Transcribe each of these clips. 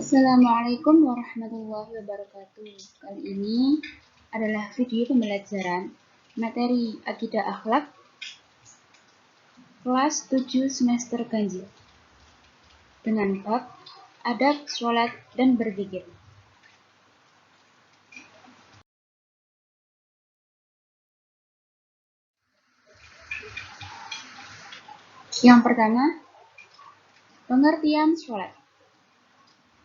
Assalamualaikum warahmatullahi wabarakatuh. Kali ini adalah video pembelajaran materi Akidah Akhlak kelas 7 semester ganjil dengan bab adab sholat dan berzikir. Yang pertama, pengertian sholat.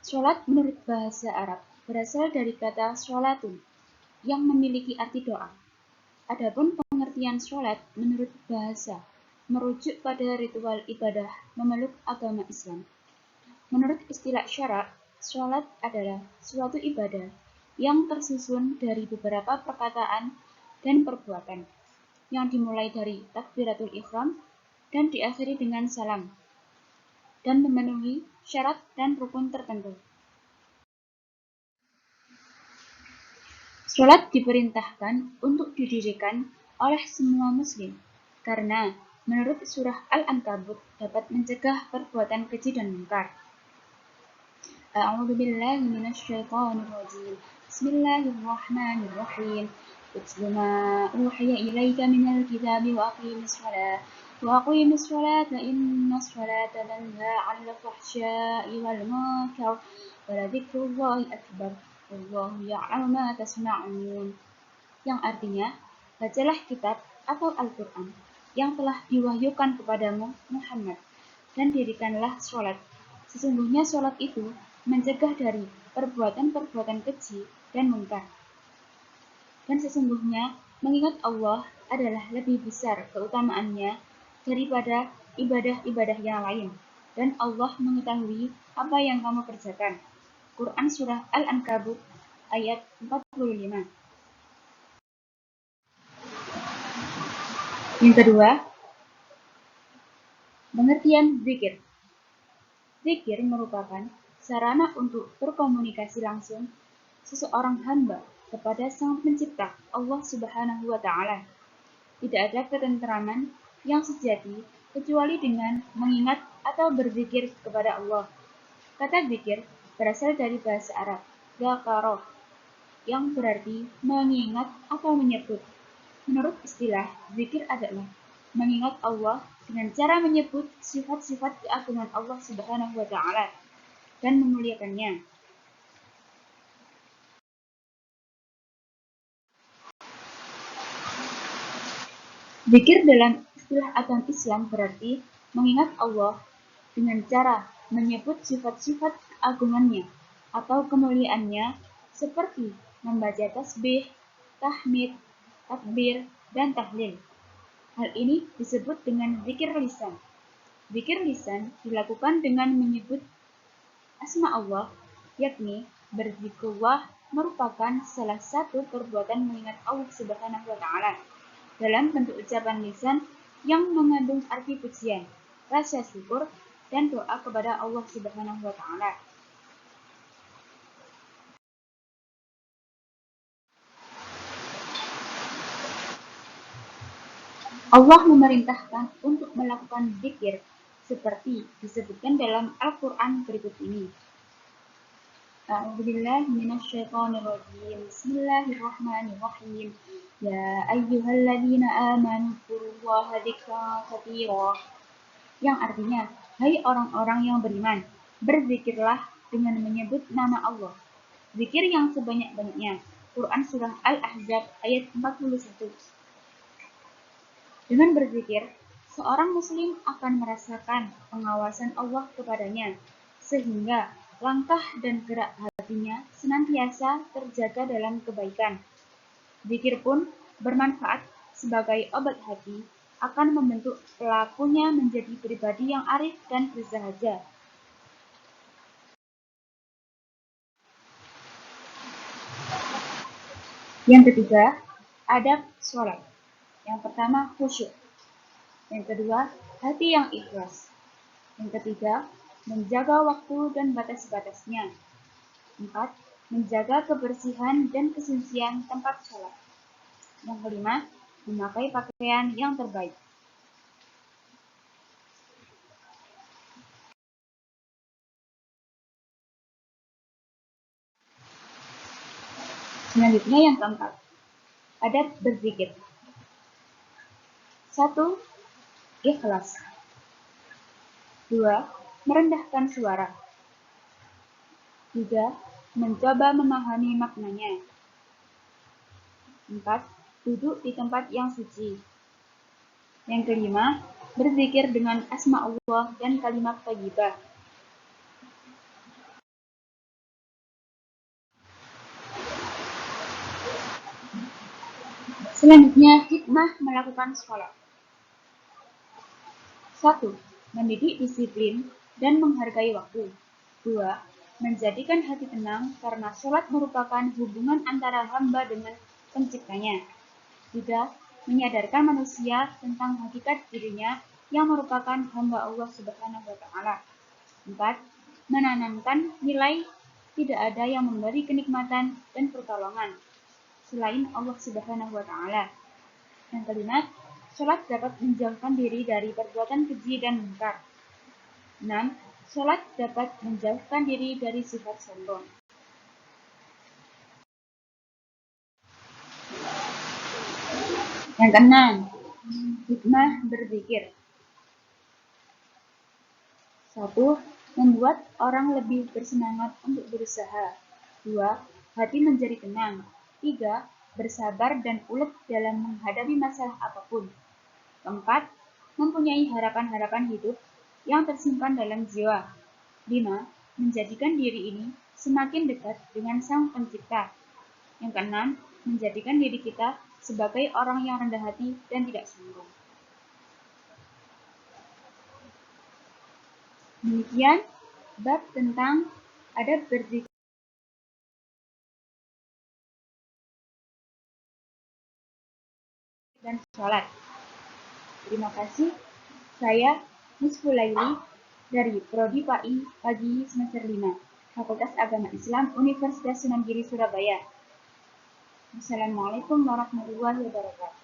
Sholat menurut bahasa Arab berasal dari kata sholatun yang memiliki arti doa. Adapun pengertian sholat menurut bahasa merujuk pada ritual ibadah memeluk agama Islam. Menurut istilah syara', sholat adalah suatu ibadah yang tersusun dari beberapa perkataan dan perbuatan yang dimulai dari takbiratul ihram dan diakhiri dengan salam dan memenuhi syarat dan rukun tertentu. Sholat diperintahkan untuk didirikan oleh semua muslim karena menurut surah Al-Ankabut dapat mencegah perbuatan keji dan munkar. A'udzu billahi minasyaitonir rajim. Bismillahirrahmanirrahim. Utlu ma uhiya ilaika minal kitabi wa aqimis sholata innas sholata tanha 'anil fahsya'i wal munkar wa ladzikrullahi akbar. Wallahu ya'lamu ma tasna'un. Yang artinya, bacalah kitab atau Al-Qur'an yang telah diwahyukan kepadamu Muhammad dan dirikanlah sholat. Sesungguhnya sholat itu mencegah dari perbuatan-perbuatan keji dan munkar. Dan sesungguhnya mengingat Allah adalah lebih besar keutamaannya daripada ibadah-ibadah yang lain. Dan Allah mengetahui apa yang kamu kerjakan. Quran Surah Al-Ankabut ayat 45. Yang kedua, pengertian zikir. Zikir merupakan sarana untuk berkomunikasi langsung seseorang hamba kepada Sang Pencipta Allah Subhanahu wa Ta'ala. Tidak ada ketenteraman yang sejati kecuali dengan mengingat atau berzikir kepada Allah. Kata zikir berasal dari bahasa Arab dzakara yang berarti mengingat atau menyebut. Menurut istilah, zikir adalah mengingat Allah dengan cara menyebut sifat-sifat keagungan Allah Subhanahu wa Ta'ala dan memuliakannya. Zikir dalam istilah agama Islam berarti mengingat Allah dengan cara menyebut sifat-sifat keagungannya atau kemuliaannya seperti membaca tasbih, tahmid, takbir, dan tahlil. Hal ini disebut dengan zikir lisan. Zikir lisan dilakukan dengan menyebut asma Allah, yakni berzikrullah merupakan salah satu perbuatan mengingat Allah Subhanahu wa Ta'ala dalam bentuk ucapan lisan yang mengandung arti pujian, rasa syukur, dan doa kepada Allah Subhanahu wa Ta'ala. Allah memerintahkan untuk melakukan zikir seperti disebutkan dalam Al-Quran berikut ini. A'udzubillahi minasyaitonirrajim. Bismillahirrahmanirrahim. Ya ayyuhalladzina amanu dzkurullaha dzikran katsira. Yang artinya, hai orang-orang yang beriman, berzikirlah dengan menyebut nama Allah. Zikir yang sebanyak-banyaknya. Quran Surah Al-Ahzab ayat 41. Dengan berzikir, seorang muslim akan merasakan pengawasan Allah kepadanya, sehingga langkah dan gerak hatinya senantiasa terjaga dalam kebaikan. Zikir pun bermanfaat sebagai obat hati, akan membentuk pelakunya menjadi pribadi yang arif dan bersahaja. Yang ketiga, adab sholat. Yang pertama, khusyuk. Yang kedua, hati yang ikhlas. Yang ketiga, menjaga waktu dan batas-batasnya. 4. Menjaga kebersihan dan kesucian tempat sholat. Yang kelima, memakai pakaian yang terbaik. Selanjutnya yang keempat, adab berzikir. 1. Ikhlas. 2. Merendahkan suara. 3. Mencoba memahami maknanya. 4. Duduk di tempat yang suci. Yang kelima, berzikir dengan asma Allah dan kalimat thayyibah. Selanjutnya, hikmah melakukan sholat. 1. Mendidik disiplin dan menghargai waktu. 2. Menjadikan hati tenang karena sholat merupakan hubungan antara hamba dengan penciptanya. 3. Menyadarkan manusia tentang hakikat dirinya yang merupakan hamba Allah Subhanahu wa Ta'ala. 4. Menanamkan nilai tidak ada yang memberi kenikmatan dan pertolongan selain Allah Subhanahu wa Ta'ala. Yang kelima, sholat dapat menjauhkan diri dari perbuatan keji dan munkar. 6. Sholat dapat menjauhkan diri dari sifat sombong. Yang keenam, hikmah berzikir. 1. Membuat orang lebih bersemangat untuk berusaha. 2. Hati menjadi tenang. 3. Bersabar dan ulet dalam menghadapi masalah apapun. 4. Mempunyai harapan-harapan hidup yang tersimpan dalam jiwa. 5. Menjadikan diri ini semakin dekat dengan Sang Pencipta. Yang keenam, menjadikan diri kita sebagai orang yang rendah hati dan tidak sombong. Demikian bab tentang adab berzikir dan sholat. Terima kasih. Saya Miss Fulaili dari Prodi PAI Pagi semester 5, Fakultas Agama Islam Universitas Sunan Giri Surabaya. Wassalamualaikum warahmatullahi wabarakatuh.